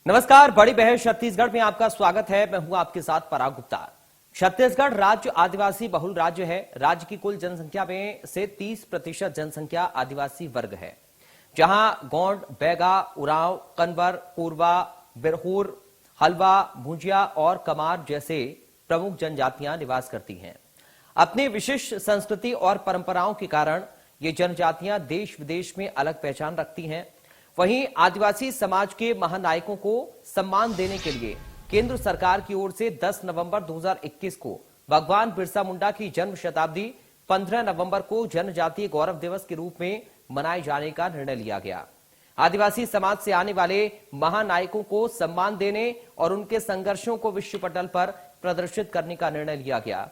नमस्कार, बड़ी बहस छत्तीसगढ़ में आपका स्वागत है। मैं हूं आपके साथ पराग गुप्ता। छत्तीसगढ़ राज्य आदिवासी बहुल राज्य है। राज्य की कुल जनसंख्या में से 30% जनसंख्या आदिवासी वर्ग है, जहां गोंड, बैगा, उरांव, कन्वर, कोरवा, बिरहोर, हलवा, भुजिया और कमार जैसे प्रमुख जनजातियां निवास करती हैं। अपनी विशिष्ट संस्कृति और परंपराओं के कारण ये जनजातियां देश विदेश में अलग पहचान रखती हैं। वहीं आदिवासी समाज के महानायकों को सम्मान देने के लिए केंद्र सरकार की ओर से 10 नवंबर 2021 को भगवान बिरसा मुंडा की जन्म शताब्दी 15 नवंबर को जनजातीय गौरव दिवस के रूप में मनाए जाने का निर्णय लिया गया। आदिवासी समाज से आने वाले महानायकों को सम्मान देने और उनके संघर्षों को विश्व पटल पर प्रदर्शित करने का निर्णय लिया गया,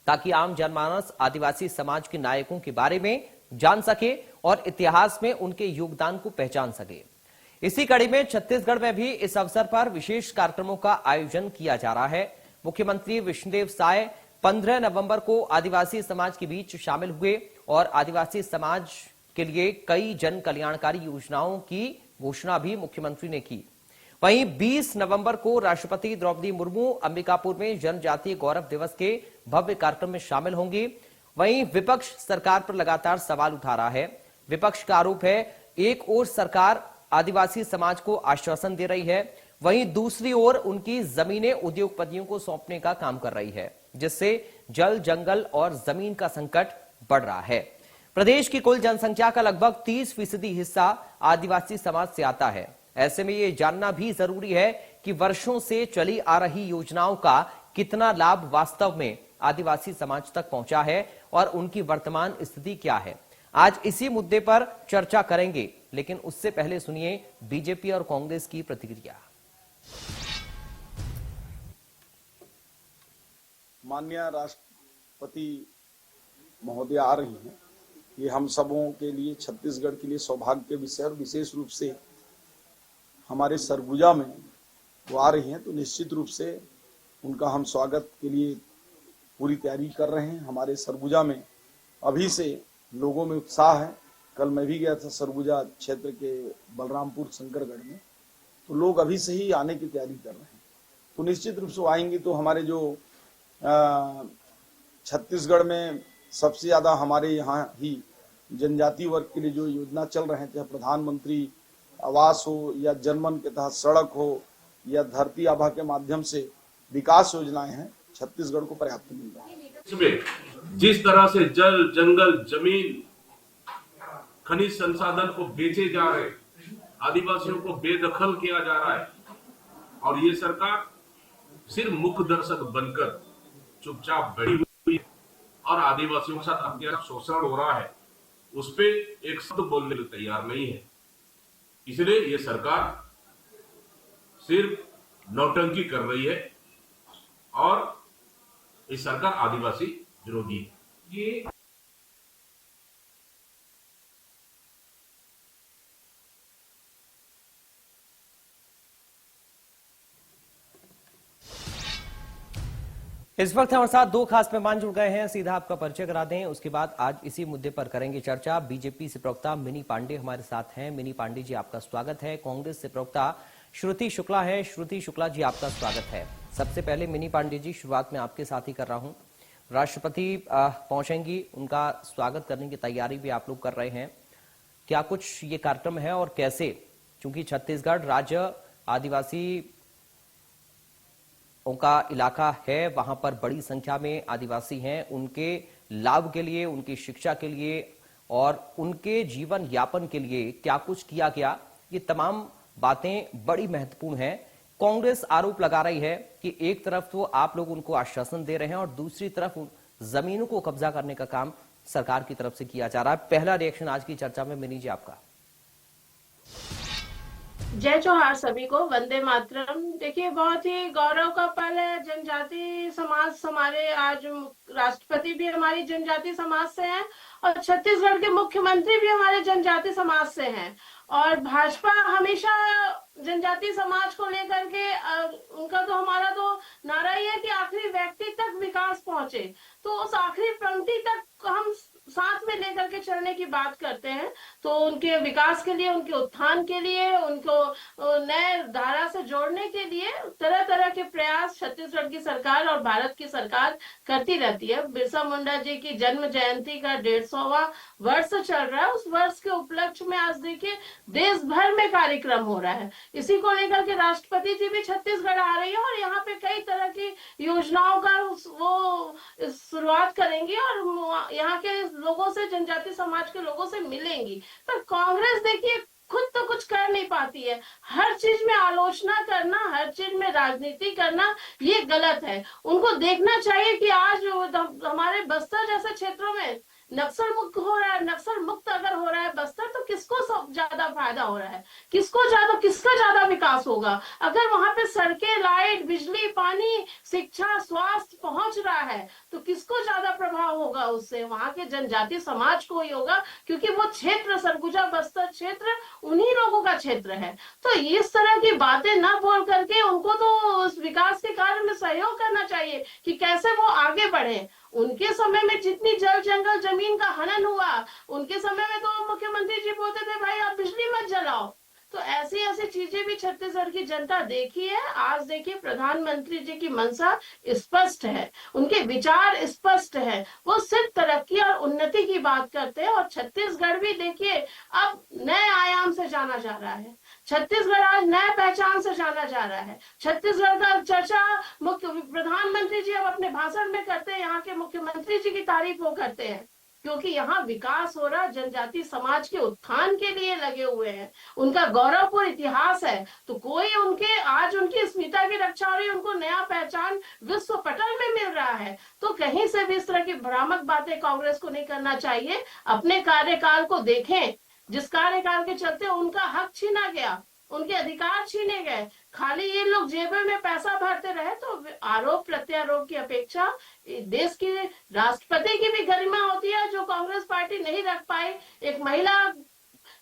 ताकि आम जनमानस आदिवासी समाज के नायकों के बारे में जान सके और इतिहास में उनके योगदान को पहचान सके। इसी कड़ी में छत्तीसगढ़ में भी इस अवसर पर विशेष कार्यक्रमों का आयोजन किया जा रहा है। मुख्यमंत्री विष्णुदेव साय 15 नवंबर को आदिवासी समाज के बीच शामिल हुए और आदिवासी समाज के लिए कई जन कल्याणकारी योजनाओं की घोषणा भी मुख्यमंत्री ने की। वहीं 20 नवंबर को राष्ट्रपति द्रौपदी मुर्मू अंबिकापुर में जनजातीय गौरव दिवस के भव्य कार्यक्रम में शामिल होंगी। वहीं विपक्ष सरकार पर लगातार सवाल उठा रहा है। विपक्ष का आरोप है, एक ओर सरकार आदिवासी समाज को आश्वासन दे रही है, वहीं दूसरी ओर उनकी जमीनें उद्योगपतियों को सौंपने का काम कर रही है, जिससे जल, जंगल और जमीन का संकट बढ़ रहा है। प्रदेश की कुल जनसंख्या का लगभग 30% हिस्सा आदिवासी समाज से आता है। ऐसे में ये जानना भी जरूरी है कि वर्षों से चली आ रही योजनाओं का कितना लाभ वास्तव में आदिवासी समाज तक पहुंचा है और उनकी वर्तमान स्थिति क्या है। आज इसी मुद्दे पर चर्चा करेंगे, लेकिन उससे पहले सुनिए बीजेपी और कांग्रेस की प्रतिक्रिया। माननीय राष्ट्रपति महोदय आ रही हैं, ये हम सबों के लिए, छत्तीसगढ़ के लिए सौभाग्य के विषय, और विशेष रूप से हमारे सरगुजा में वो आ रही हैं, तो निश्चित रूप से उनका हम स्वागत के लिए पूरी तैयारी कर रहे हैं। हमारे सरगुजा में अभी से लोगों में उत्साह है। कल मैं भी गया था सरगुजा क्षेत्र के बलरामपुर शंकरगढ़ में, तो लोग अभी से ही आने की तैयारी कर रहे हैं। तो निश्चित रूप से आएंगे तो हमारे जो छत्तीसगढ़ में सबसे ज्यादा हमारे यहाँ ही जनजातीय वर्ग के लिए जो योजना चल रहे हैं, चाहे प्रधानमंत्री आवास हो या जनमन के तहत सड़क हो या धरती आभा के माध्यम से विकास योजनाएं हैं, छत्तीसगढ़ को पर्याप्त मिल रहा है। इसमें जिस तरह से जल, जंगल, जमीन, खनिज संसाधन को बेचे जा रहे, आदिवासियों को बेदखल किया जा रहा है, और ये सरकार सिर्फ मुख्य दर्शक बनकर चुपचाप बैठी हुई है और आदिवासियों के साथ अत्याचार, शोषण हो रहा है, उस पे एक शब्द बोलने को तैयार नहीं है। इसलिए ये सरकार सिर्फ नौटंकी कर रही है और ये सरकार आदिवासी विरोधी है। ये इस वक्त हमारे साथ दो खास मेहमान जुड़ गए हैं। सीधा आपका परिचय करा दें, उसके बाद आज इसी मुद्दे पर करेंगे चर्चा। बीजेपी से प्रवक्ता मिनी पांडे हमारे साथ हैं। मिनी पांडे जी, आपका स्वागत है। कांग्रेस से प्रवक्ता श्रुति शुक्ला है। श्रुति शुक्ला जी, आपका स्वागत है। सबसे पहले मिनी पांडे जी, शुरुआत में आपके साथ ही कर रहा हूं। राष्ट्रपति पहुंचेंगी, उनका स्वागत करने की तैयारी भी आप लोग कर रहे हैं। क्या कुछ ये कार्यक्रम है और कैसे, क्योंकि छत्तीसगढ़ राज्य आदिवासी उनका इलाका है, वहां पर बड़ी संख्या में आदिवासी हैं। उनके लाभ के लिए, उनकी शिक्षा के लिए और उनके जीवन यापन के लिए क्या कुछ किया गया, ये तमाम बातें बड़ी महत्वपूर्ण हैं। कांग्रेस आरोप लगा रही है कि एक तरफ तो आप लोग उनको आश्वासन दे रहे हैं और दूसरी तरफ जमीनों को कब्जा करने का काम सरकार की तरफ से किया जा रहा है। पहला रिएक्शन आज की चर्चा में मिनी जी, आपका। जय जोहार सभी को, वंदे मातरम। देखिए, बहुत ही गौरव का पल है। जनजाति समाज हमारे, आज राष्ट्रपति भी हमारी जनजाति समाज से हैं और छत्तीसगढ़ के मुख्यमंत्री भी हमारे जनजाति समाज से हैं। और भाजपा हमेशा जनजाति समाज को लेकर के उनका तो, हमारा तो नारा ही है कि आखिरी व्यक्ति तक विकास पहुंचे। तो उस आखिरी पंक्ति तक हम साथ में लेकर के चलने की बात करते हैं, तो उनके विकास के लिए, उनके उत्थान के लिए, उनको नए धारा से जोड़ने के लिए तरह तरह के प्रयास छत्तीसगढ़ की सरकार और भारत की सरकार करती रहती है। बिरसा मुंडा जी की जन्म जयंती का 150वां वर्ष चल रहा है। उस वर्ष के उपलक्ष्य में आज देखिए देश भर में कार्यक्रम हो रहा है। इसी को लेकर के राष्ट्रपति जी भी छत्तीसगढ़ आ रही है और यहाँ पे कई तरह की योजनाओं का वो शुरुआत करेंगी और यहाँ के लोगों से, जनजाति समाज के लोगों से मिलेंगी। पर कांग्रेस देखिए खुद तो कुछ कर नहीं पाती है। हर चीज में आलोचना करना, हर चीज में राजनीति करना, ये गलत है। उनको देखना चाहिए कि आज हमारे बस्तर जैसे क्षेत्रों में नक्सल मुक्त हो रहा है। नक्सल मुक्त अगर हो रहा है बस्तर, तो किसको सब ज्यादा फायदा हो रहा है, किसका ज्यादा विकास होगा? अगर वहां पे सड़कें, लाइट, बिजली, पानी, शिक्षा, स्वास्थ्य पहुंच रहा है, तो किसको ज्यादा प्रभाव होगा उससे? वहां के जनजाति समाज को ही होगा, क्योंकि वो क्षेत्र, सरगुजा बस्तर क्षेत्र उन्हीं लोगों का क्षेत्र है। तो इस तरह की बातें ना बोल करके उनको तो उस विकास के कार्य में सहयोग करना चाहिए कि कैसे वो आगे बढ़े। उनके समय में जितनी जल जंगल जमीन का हनन हुआ, उनके समय में तो मुख्यमंत्री जी बोलते थे भाई आप बिजली मत जलाओ। तो ऐसी ऐसी चीजें भी छत्तीसगढ़ की जनता देखी है। आज देखिए प्रधानमंत्री जी की मंशा स्पष्ट है, उनके विचार स्पष्ट है। वो सिर्फ तरक्की और उन्नति की बात करते हैं और छत्तीसगढ़ भी देखिए अब नए आयाम से जाना जा रहा है। छत्तीसगढ़ आज नए पहचान से जाना जा रहा है। छत्तीसगढ़ का चर्चा प्रधानमंत्री जी अब अपने भाषण में करते हैं, यहाँ के मुख्यमंत्री जी की तारीफ वो करते हैं, क्योंकि यहाँ विकास हो रहा, जनजाति समाज के उत्थान के लिए लगे हुए हैं। उनका गौरवपूर्ण इतिहास है, तो कोई उनके आज उनकी अस्मिता की रक्षा हो रही, उनको नया पहचान विश्व पटल में मिल रहा है। तो कहीं से भी इस तरह की भ्रामक बातें कांग्रेस को नहीं करना चाहिए। अपने कार्यकाल को देखें, जिस कार्यकाल के चलते उनका हक छीना गया, उनके अधिकार छीने गए, खाली ये लोग जेबे में पैसा भरते रहे, तो आरोप प्रत्यारोप की अपेक्षा देश की राष्ट्रपति की भी गरिमा होती है, जो कांग्रेस पार्टी नहीं रख पाई। एक महिला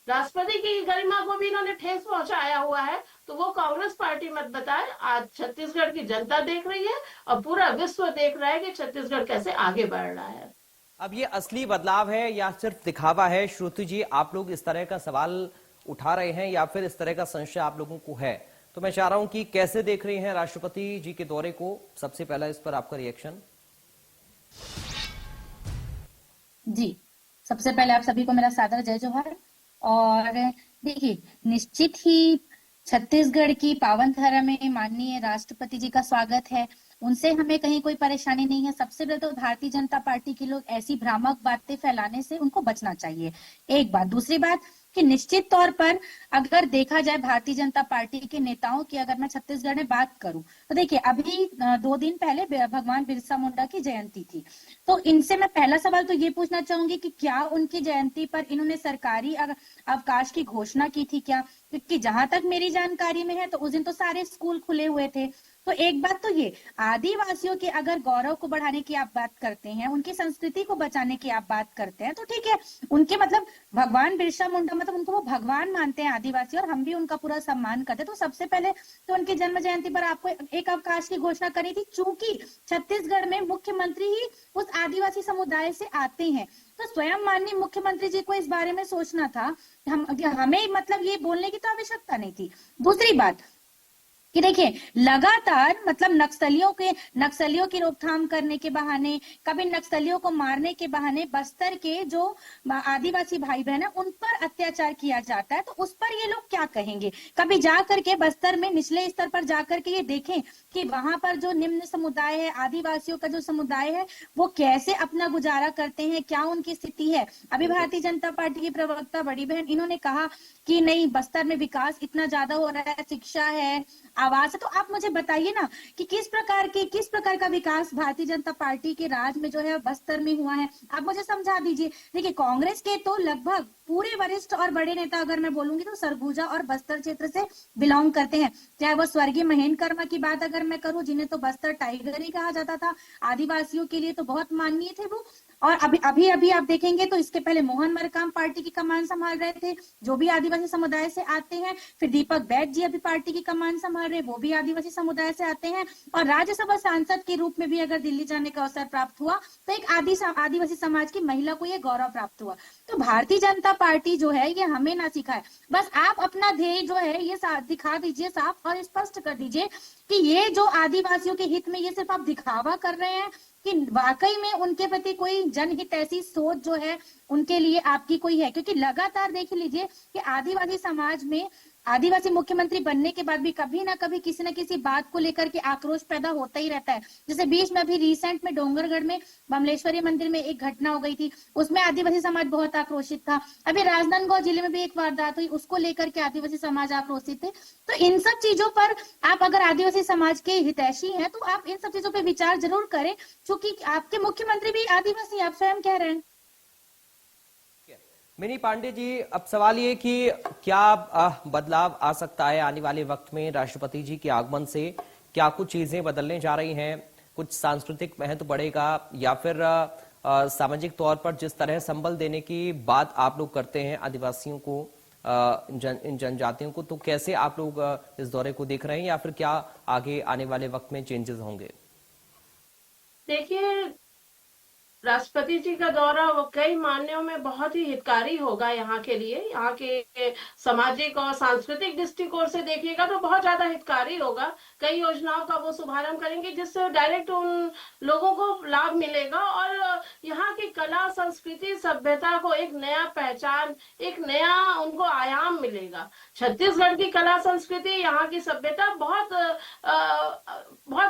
राष्ट्रपति की गरिमा को भी इन्होंने ठेस पहुंचाया हुआ है। तो वो कांग्रेस पार्टी मत बताए, आज छत्तीसगढ़ की जनता देख रही है और पूरा विश्व देख रहा है कि छत्तीसगढ़ कैसे आगे बढ़ रहा है। अब ये असली बदलाव है या सिर्फ दिखावा है? श्रुति जी, आप लोग इस तरह का सवाल उठा रहे हैं या फिर इस तरह का संशय आप लोगों को है? तो मैं चाह रहा हूं कि कैसे देख रही हैं राष्ट्रपति जी के दौरे को? सबसे पहला इस पर आपका रिएक्शन। जी, सबसे पहले आप सभी को मेरा सादर जय जोहार। और देखिए, निश्चित ही छत्तीसगढ़ की पावन धरा में माननीय राष्ट्रपति जी का स्वागत है, उनसे हमें कहीं कोई परेशानी नहीं है। सबसे पहले तो भारतीय जनता पार्टी के लोग ऐसी भ्रामक बातें फैलाने से उनको बचना चाहिए, एक बात। दूसरी बात कि निश्चित तौर पर अगर देखा जाए भारतीय जनता पार्टी के नेताओं की, अगर मैं छत्तीसगढ़ में बात करूं, तो देखिए अभी 2 दिन पहले भगवान बिरसा मुंडा की जयंती थी। तो इनसे मैं पहला सवाल तो ये पूछना चाहूंगी कि क्या उनकी जयंती पर इन्होंने सरकारी अवकाश की घोषणा की थी क्या? क्योंकि जहां तक मेरी जानकारी में है तो उस दिन तो सारे स्कूल खुले हुए थे। तो एक बात तो ये, आदिवासियों के अगर गौरव को बढ़ाने की आप बात करते हैं, उनकी संस्कृति को बचाने की आप बात करते हैं, तो ठीक है, उनके मतलब भगवान बिरसा मुंडा मतलब उनको वो भगवान मानते हैं आदिवासी, और हम भी उनका पूरा सम्मान करते हैं। तो सबसे पहले तो उनकी जन्म जयंती पर आपको एक अवकाश की घोषणा करी थी, चूंकि छत्तीसगढ़ में मुख्यमंत्री ही उस आदिवासी समुदाय से आते हैं। तो स्वयं माननीय मुख्यमंत्री जी को इस बारे में सोचना था, हमें मतलब ये बोलने की तो आवश्यकता नहीं थी। दूसरी बात कि देखिए, लगातार मतलब नक्सलियों की रोकथाम करने के बहाने, कभी नक्सलियों को मारने के बहाने बस्तर के जो आदिवासी भाई बहन है उन पर अत्याचार किया जाता है। तो उस पर ये लोग क्या कहेंगे? कभी जा करके बस्तर में निचले स्तर पर जाकर के ये देखें कि वहां पर जो निम्न समुदाय है, आदिवासियों का जो समुदाय है, वो कैसे अपना गुजारा करते हैं, क्या उनकी स्थिति है। अभी भारतीय जनता पार्टी की प्रवक्ता बड़ी बहन इन्होंने कहा कि नहीं, बस्तर में विकास इतना ज्यादा हो रहा है, शिक्षा है, आवास है। तो आप मुझे बताइए ना कि किस प्रकार का विकास भारतीय जनता पार्टी के राज में जो है बस्तर में हुआ है, आप मुझे समझा दीजिए। देखिए, कांग्रेस के तो लगभग पूरे वरिष्ठ और बड़े नेता अगर मैं बोलूंगी तो सरगुजा और बस्तर क्षेत्र से बिलोंग करते हैं। चाहे वो स्वर्गीय महेंद्र कर्मा की बात अगर मैं करूं, जिन्हें तो बस्तर टाइगर ही कहा जाता था, आदिवासियों के लिए तो बहुत माननीय थे वो, और अभी अभी आप देखेंगे तो इसके पहले मोहन मरकाम पार्टी की कमान संभाल रहे थे, जो भी आदिवासी समुदाय से आते हैं। फिर दीपक बैठ जी अभी पार्टी की कमान संभाल रहे हैं, वो भी आदिवासी समुदाय से आते हैं। और राज्यसभा सांसद के रूप में भी अगर दिल्ली जाने का अवसर प्राप्त हुआ तो एक आदिवासी समाज की महिला को यह गौरव प्राप्त हुआ। तो भारतीय जनता पार्टी जो है ये हमें ना सिखाए, बस आप अपना ध्येय जो है ये दिखा दीजिए साफ और स्पष्ट कर दीजिए कि ये जो आदिवासियों के हित में ये सिर्फ आप दिखावा कर रहे हैं कि वाकई में उनके प्रति कोई जनहित ऐसी सोच जो है उनके लिए आपकी कोई है। क्योंकि लगातार देख लीजिए कि आदिवासी समाज में आदिवासी मुख्यमंत्री बनने के बाद भी कभी ना कभी किसी न किसी बात को लेकर के आक्रोश पैदा होता ही रहता है। जैसे बीच में अभी रिसेंट में डोंगरगढ़ में बमलेश्वरी मंदिर में एक घटना हो गई थी, उसमें आदिवासी समाज बहुत आक्रोशित था। अभी राजनांदगांव जिले में भी एक वारदात हुई, उसको लेकर के आदिवासी समाज आक्रोशित थे। तो इन सब चीजों पर आप अगर आदिवासी समाज के हितैषी हैं तो आप इन सब चीजों पर विचार जरूर करें, क्योंकि आपके मुख्यमंत्री भी आदिवासी आप स्वयं कह रहे हैं। मिनी पांडे जी, अब सवाल ये कि क्या बदलाव आ सकता है आने वाले वक्त में राष्ट्रपति जी के आगमन से? क्या कुछ चीजें बदलने जा रही हैं? कुछ सांस्कृतिक महत्व बढ़ेगा या फिर सामाजिक तौर पर जिस तरह संबल देने की बात आप लोग करते हैं आदिवासियों को, इन जनजातियों को, तो कैसे आप लोग इस दौरे को देख रहे हैं या फिर क्या आगे आने वाले वक्त में चेंजेस होंगे? देखिए, राष्ट्रपति जी का दौरा वो कई मायनों में बहुत ही हितकारी होगा यहाँ के लिए। यहाँ के सामाजिक और सांस्कृतिक दृष्टिकोण से देखिएगा तो बहुत ज्यादा हितकारी होगा। कई योजनाओं का वो शुभारंभ करेंगे जिससे डायरेक्ट उन लोगों को लाभ मिलेगा और यहाँ की कला, संस्कृति, सभ्यता को एक नया पहचान, एक नया उनको आयाम मिलेगा। छत्तीसगढ़ की कला, संस्कृति, यहाँ की सभ्यता बहुत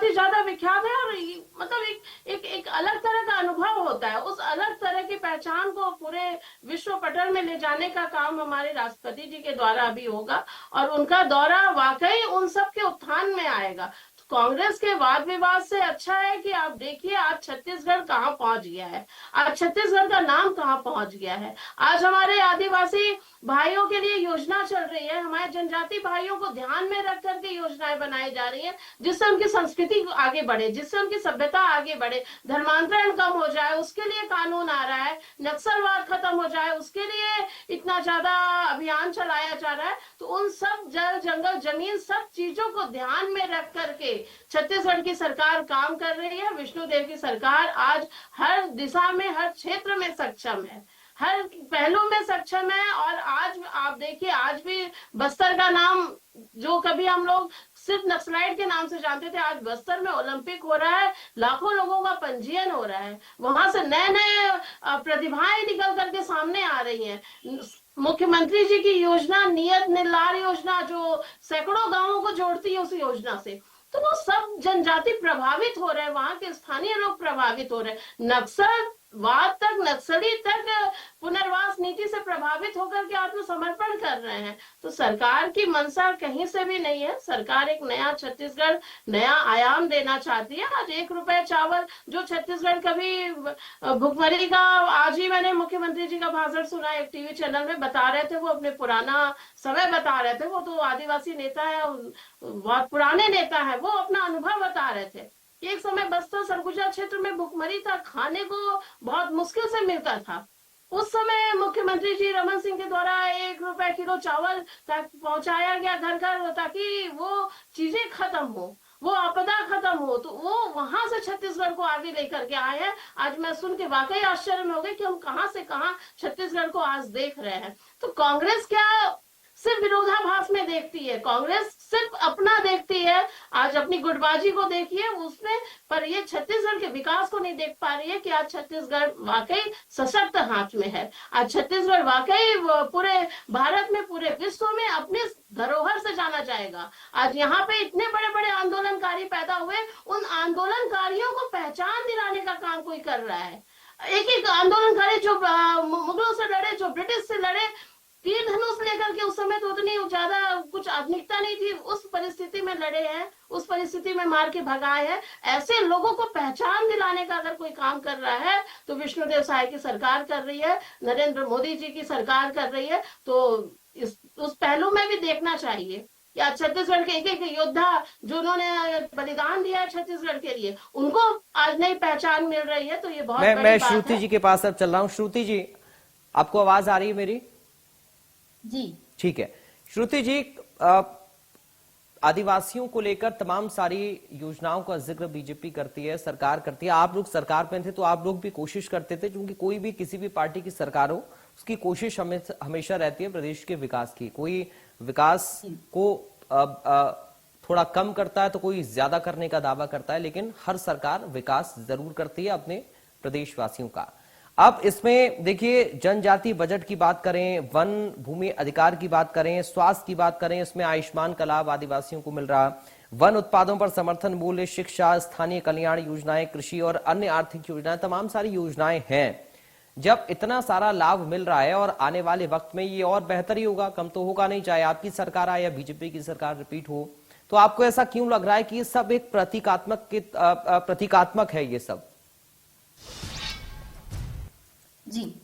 ही ज्यादा विख्यात है और मतलब एक अलग तरह का अनुभव होता है। उस अलग तरह की पहचान को पूरे विश्व पटल में ले जाने का काम हमारे राष्ट्रपति जी के द्वारा भी होगा और उनका दौरा वाकई उन सब के उत्थान में आएगा। कांग्रेस के वाद विवाद से अच्छा है कि आप देखिए आज छत्तीसगढ़ कहाँ पहुंच गया है, आज छत्तीसगढ़ का नाम कहाँ पहुंच गया है। आज हमारे आदिवासी भाइयों के लिए योजना चल रही है, हमारे जनजाति भाइयों को ध्यान में रख करके योजनाएं बनाई जा रही है जिससे उनकी संस्कृति आगे बढ़े, जिससे उनकी सभ्यता आगे बढ़े, धर्मांतरण कम हो जाए उसके लिए कानून आ रहा है, नक्सलवाद खत्म हो जाए उसके लिए इतना ज्यादा अभियान चलाया जा रहा है। तो उन सब जल, जंगल, जमीन, सब चीजों को ध्यान में रख करके छत्तीसगढ़ की सरकार काम कर रही है। विष्णुदेव की सरकार आज हर दिशा में, हर क्षेत्र में सक्षम है, हर पहलू में सक्षम है। और आज आप देखिए, आज भी बस्तर का नाम जो कभी हम लोग सिर्फ नक्सलाइट के नाम से जानते थे, आज बस्तर में ओलंपिक हो रहा है, लाखों लोगों का पंजीयन हो रहा है, वहां से नए नए प्रतिभाएं निकल करके सामने आ रही हैं। मुख्यमंत्री जी की योजना नियत निर्लार योजना जो सैकड़ों गांवों को जोड़ती है, उस योजना से तो वो सब जनजाति प्रभावित हो रहे हैं, वहां के स्थानीय लोग प्रभावित हो रहे हैं। नक्सलवाद तक, नक्सली तक पुनर्वास नीति से प्रभावित होकर के आत्मसमर्पण कर रहे हैं। तो सरकार की मंशा कहीं से भी नहीं है। सरकार एक नया छत्तीसगढ़, नया आयाम देना चाहती है। आज 1 रुपए चावल जो छत्तीसगढ़ कभी भुखमरी का, आज ही मैंने मुख्यमंत्री जी का भाषण सुना एक टीवी चैनल में, बता रहे थे, वो अपने पुराना समय बता रहे थे। वो तो आदिवासी नेता है, बहुत पुराने नेता है, वो अपना अनुभव बता रहे थे। एक समय बस्तर सरगुजा क्षेत्र में भुखमरी था, खाने को बहुत मुश्किल से मिलता था। उस समय मुख्यमंत्री जी रमन सिंह के द्वारा 1 रुपए किलो चावल तक पहुंचाया गया घर घर, ताकि वो चीजें खत्म हो, वो आपदा खत्म हो। तो वो वहां से छत्तीसगढ़ को आगे लेकर के आए हैं। आज मैं सुन के वाकई आश्चर्य में हो गई कि हम कहां से कहां छत्तीसगढ़ को आज देख रहे हैं। तो कांग्रेस क्या सिर्फ विरोधाभास में देखती है, कांग्रेस सिर्फ अपना देखती है। आज अपनी गुटबाजी को देखिए उसमें, पर ये छत्तीसगढ़ के विकास को नहीं देख पा रही है कि आज छत्तीसगढ़ वाकई सशक्त हाथ में है। आज छत्तीसगढ़ वाकई पूरे भारत में, पूरे विश्व में अपने धरोहर से जाना जाएगा। आज यहाँ पे इतने बड़े बड़े आंदोलनकारी पैदा हुए, उन आंदोलनकारियों को पहचान दिलाने का काम कोई कर रहा है। एक एक आंदोलनकारी जो मुगलों से लड़े, जो ब्रिटिश से लड़े, तीर धनुष लेकर के, उस समय तो उतनी ज्यादा कुछ आधुनिकता नहीं थी, उस परिस्थिति में लड़े हैं, उस परिस्थिति में मार के भगाए हैं। ऐसे लोगों को पहचान दिलाने का अगर कोई काम कर रहा है तो विष्णुदेव साय की सरकार कर रही है, नरेंद्र मोदी जी की सरकार कर रही है। तो उस पहलू में भी देखना चाहिए या छत्तीसगढ़ के एक एक योद्धा जिन्होंने बलिदान दिया छत्तीसगढ़ के लिए, उनको आज नई पहचान मिल रही है, तो ये बहुत बड़ी मैं बात श्रुति है। जी के पास अब चल रहा हूँ। श्रुति जी, आपको आवाज आ रही है मेरी? जी ठीक है। श्रुति जी, आदिवासियों को लेकर तमाम सारी योजनाओं का जिक्र बीजेपी करती है, सरकार करती है। आप लोग सरकार में थे तो आप लोग भी कोशिश करते थे, क्योंकि कोई भी किसी भी पार्टी की सरकार हो, उसकी कोशिश हमेशा रहती है प्रदेश के विकास की। कोई विकास को थोड़ा कम करता है तो कोई ज्यादा करने का दावा करता है, लेकिन हर सरकार विकास जरूर करती है अपने प्रदेशवासियों का। अब इसमें देखिए, जनजाति बजट की बात करें, वन भूमि अधिकार की बात करें, स्वास्थ्य की बात करें, इसमें आयुष्मान का लाभ आदिवासियों को मिल रहा, वन उत्पादों पर समर्थन मूल्य, शिक्षा, स्थानीय कल्याण योजनाएं, कृषि और अन्य आर्थिक योजनाएं, तमाम सारी योजनाएं हैं। जब इतना सारा लाभ मिल रहा है और आने वाले वक्त में ये और बेहतर ही होगा, कम तो होगा नहीं, चाहे आपकी सरकार आए या बीजेपी की सरकार रिपीट हो। तो आपको ऐसा क्यों लग रहा है कि ये सब एक प्रतीकात्मक है ये सब? जी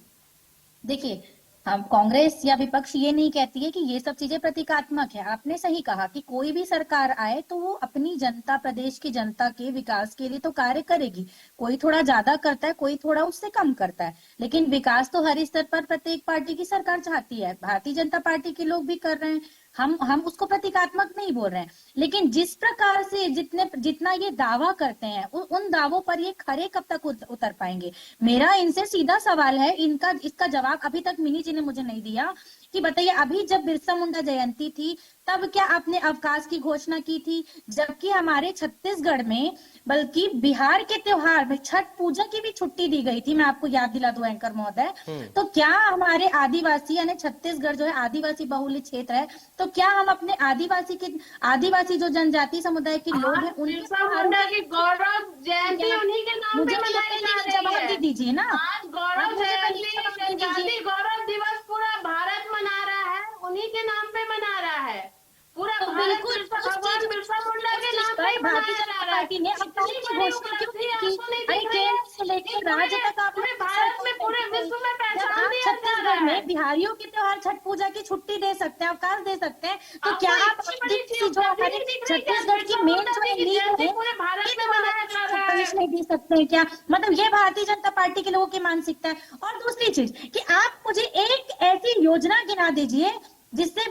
देखिए, हम कांग्रेस या विपक्ष ये नहीं कहती है कि ये सब चीजें प्रतीकात्मक है। आपने सही कहा कि कोई भी सरकार आए तो वो अपनी जनता, प्रदेश की जनता के विकास के लिए तो कार्य करेगी। कोई थोड़ा ज्यादा करता है, कोई थोड़ा उससे कम करता है, लेकिन विकास तो हर स्तर पर प्रत्येक पार्टी की सरकार चाहती है। भारतीय जनता पार्टी के लोग भी कर रहे हैं, हम उसको प्रतीकात्मक नहीं बोल रहे हैं। लेकिन जिस प्रकार से जितना ये दावा करते हैं, उन दावों पर ये खरे कब तक उतर पाएंगे? मेरा इनसे सीधा सवाल है, इसका जवाब अभी तक मिनी जी ने मुझे नहीं दिया कि बताइए, अभी जब बिरसा मुंडा जयंती थी तब क्या आपने अवकाश की घोषणा की थी? जबकि हमारे छत्तीसगढ़ में, बल्कि बिहार के त्योहार में छठ पूजा की भी छुट्टी दी गई थी। मैं आपको याद दिला दूं एंकर महोदय, तो क्या हमारे आदिवासी, यानी छत्तीसगढ़ जो है आदिवासी बहुल क्षेत्र है, तो क्या हम अपने आदिवासी जो जनजाति समुदाय के लोग हैं बिरसा मुंडा की गौरव जयंती उन्हीं के नाम पे मनाई जा रही जवाब है। दे दीजिए ना। आज गौरव जयंती, जनजाति गौरव दिवस पूरा भारत मना रहा है, उन्हीं के नाम पे मना रहा है। पूरा तो भारत बिल्कुल भगवान बिरसा मुंडा के नाम पे भारतीय जनता पार्टी ने अवकाश की घोषणा क्यों नहीं की? केंद्र से लेकर राज्य तक आप पूरे भारत में, पूरे विश्व में पहचान दिया जा रहा छत्तीसगढ़ है। में बिहारियों के त्योहार छठ पूजा की छुट्टी दे सकते हैं, अवकाश दे सकते हैं, तो आपको क्या आप इतनी बड़ी चीज जो हमारे छत्तीसगढ़ की मेन जो है लीग है, पूरे भारत में मनाया जा रहा है। नहीं दे सकते हैं क्या? मतलब ये भारतीय जनता पार्टी के लोगों की मानसिकता है। और दूसरी चीज कि आप मुझे एक ऐसी योजना गिना दीजिए जिससे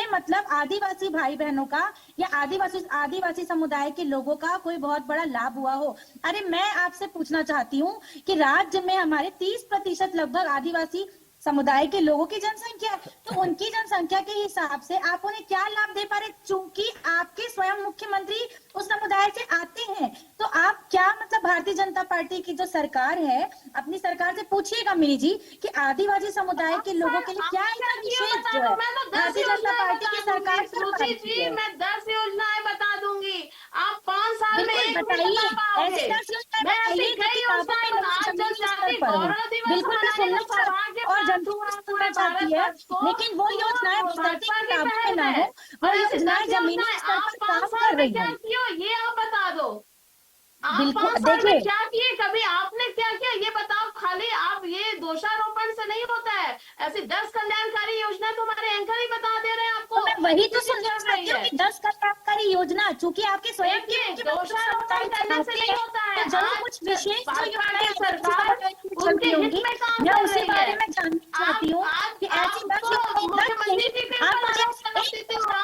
मतलब आदिवासी भाई बहनों का या आदिवासी समुदाय के लोगों का कोई बहुत बड़ा लाभ हुआ हो। अरे मैं आपसे पूछना चाहती हूँ कि राज्य में हमारे 30% लगभग आदिवासी समुदाय के लोगों की जनसंख्या, तो उनकी जनसंख्या के हिसाब से आप उन्हें क्या लाभ दे पा रहे? चूंकि आपके स्वयं मुख्यमंत्री उस समुदाय से आते हैं, तो आप क्या मतलब भारतीय जनता पार्टी की जो सरकार है, अपनी सरकार से पूछिएगा मिनी जी कि आदिवासी समुदाय के लोगों के लिए क्या ऐसा विशेष जो है भारतीय जनता पार्टी की सरकार कर पाती है? मैं 10 योजनाएं बता दूंगी, आप 5 साल में एक बताइए, बताइए। मैं ऐसी कई योजनाएं बिल्कुल और जनता चाहती है, लेकिन वो योजनाएं किताबों में ना हो, वो योजनाएं जमीनी स्तर पर काम कर रही है। ये आप बता दो, आप बिल्कुल, 5 साल में देखिए, क्या किए, कभी आपने क्या किया ये बताओ। खाली आप ये दोषारोपण से नहीं होता है। ऐसी 10 कल्याणकारी योजना तुम्हारे एंकर ही बता दे रहे हैं आपको। तो मैं वही तो सुनना चाहती हूँ कि 10 कल्याणकारी योजना, चूंकि आपके स्वयं के दोषारोपण करने से नहीं होता है। जरूर कुछ विशेष जो योजनाएं सरकार उनके हित में काम मैं कर उसी रही बारे है। में जानना चाहती हूँ कि ऐसी 10 मुख्यमंत्री जी के आप मुझे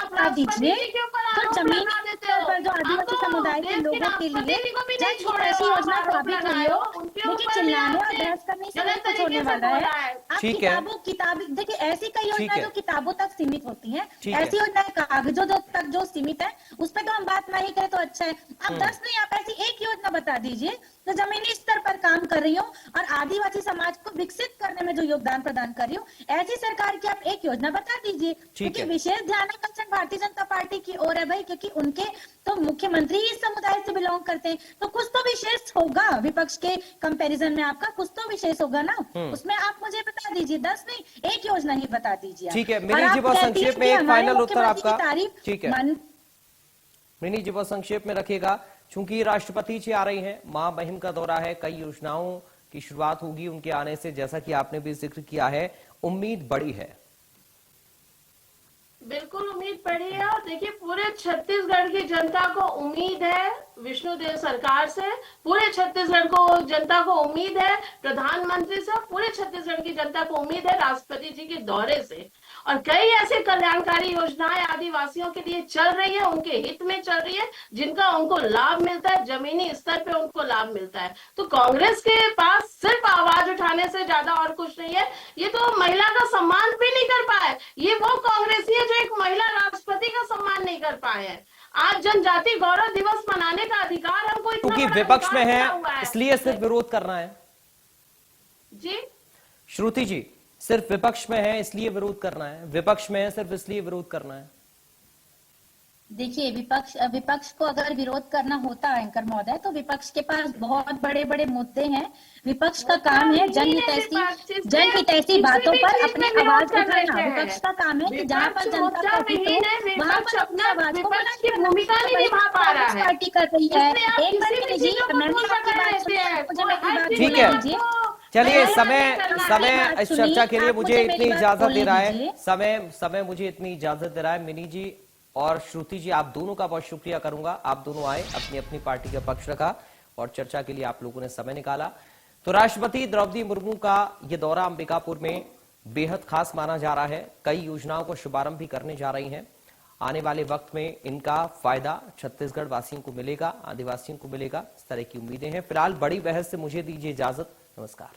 बता दीजिए तो जमीनी स्तर पर जो आदिवासी समुदाय के लोगों के लिए जब ऐसी योजना साबित हुई हो, लेकिन चिल्लाने और बहस करने से नहीं कुछ होने वाला है। आप किताबें देखिए, ऐसी कई योजनाएं जो किताबों तक सीमित होती हैं, ऐसी योजनाएं कागजों तक जो सीमित है, उस पर तो हम बात नहीं करें तो अच्छा है। अब 10 नहीं, आप ऐसी एक योजना बता दीजिए जो जमीनी स्तर पर काम कर रही हो और आदिवासी समाज को विकसित करने में जो योगदान प्रदान कर रही हो। ऐसी सरकार की आप एक योजना बता दीजिए, क्योंकि विशेष ध्यान आकर्षण भारतीय जनता पार्टी की ओर है भाई, क्योंकि उनके तो मुख्यमंत्री इस समुदाय से बिलोंग करते हैं, तो कुछ तो विशेष होगा विपक्ष के कंपैरिजन में, आपका कुछ तो विशेष होगा ना। उसमें आप मुझे बता दीजिए, 10 नहीं एक योजना ही बता दीजिए। ठीक है मिनी जी, बहुत संक्षेप में एक फाइनल उत्तर आपका। ठीक है मिनी जी, बहुत संक्षेप में रखिएगा, चूंकि राष्ट्रपति जी आ रही हैं, मां बहिम का दौरा है, कई योजनाओं की शुरुआत होगी उनके आने से, जैसा कि आपने भी जिक्र किया है, उम्मीद बड़ी है। बिल्कुल उम्मीद पड़ी है। और देखिए, पूरे छत्तीसगढ़ की जनता को उम्मीद है विष्णुदेव सरकार से, पूरे छत्तीसगढ़ को जनता को उम्मीद है प्रधानमंत्री से, पूरे छत्तीसगढ़ की जनता को उम्मीद है राष्ट्रपति जी के दौरे से। और कई ऐसे कल्याणकारी योजनाएं आदिवासियों के लिए चल रही है, उनके हित में चल रही है, जिनका उनको लाभ मिलता है, जमीनी स्तर पे उनको लाभ मिलता है। तो कांग्रेस के पास सिर्फ आवाज उठाने से ज्यादा और कुछ नहीं है। ये तो महिला का सम्मान भी नहीं कर पाए। ये वो कांग्रेसी है जो एक महिला राष्ट्रपति का सम्मान नहीं कर पाए हैं। आज जनजाति गौरव दिवस मनाने का अधिकार हमको इतना क्योंकि बड़ा विपक्ष में अधिकार है मिला हुआ है। इसलिए सिर्फ विरोध करना है। जी श्रुति जी, सिर्फ विपक्ष में है इसलिए विरोध करना है, विपक्ष में है सिर्फ इसलिए विरोध करना है। देखिए, विपक्ष को अगर विरोध करना होता एंकर महोदय, तो विपक्ष के पास बहुत बड़े बड़े मुद्दे हैं। विपक्ष का काम है जनहितैषी बातों पर अपनी आवाज उठाना। विपक्ष का काम है कि जहाँ पर जनता का हित हो वहाँ पर अपनी आवाज को बुलंद करना। भूमिका नहीं निभा पा रहा है। पार्टी कर रही है। एक मिनट जी, मैंने आपकी बात सुनी, मुझे मेरी बात ठीक बोलने है। दीजिए। चलिए, मैंने समय बात इस सुनी, चर्चा के लिए आप मुझे मेरी इतनी बात इजाजत बोलने दे रहा है। दीजिए। समय मुझे इतनी इजाजत दे रहा है। मिनी जी और श्रुति जी, आप दोनों का बहुत शुक्रिया करूंगा। आप दोनों आए, अपनी अपनी पार्टी का पक्ष रखा और चर्चा के लिए आप लोगों ने समय निकाला। तो राष्ट्रपति द्रौपदी मुर्मू का ये दौरा अंबिकापुर में बेहद खास माना जा रहा है। कई योजनाओं को शुभारंभ भी करने जा रही हैं। आने वाले वक्त में इनका फायदा छत्तीसगढ़ वासियों को मिलेगा, आदिवासियों को मिलेगा, इस तरह की उम्मीदें हैं। फिलहाल बड़ी बहस से मुझे दीजिए इजाजत। नमस्कार।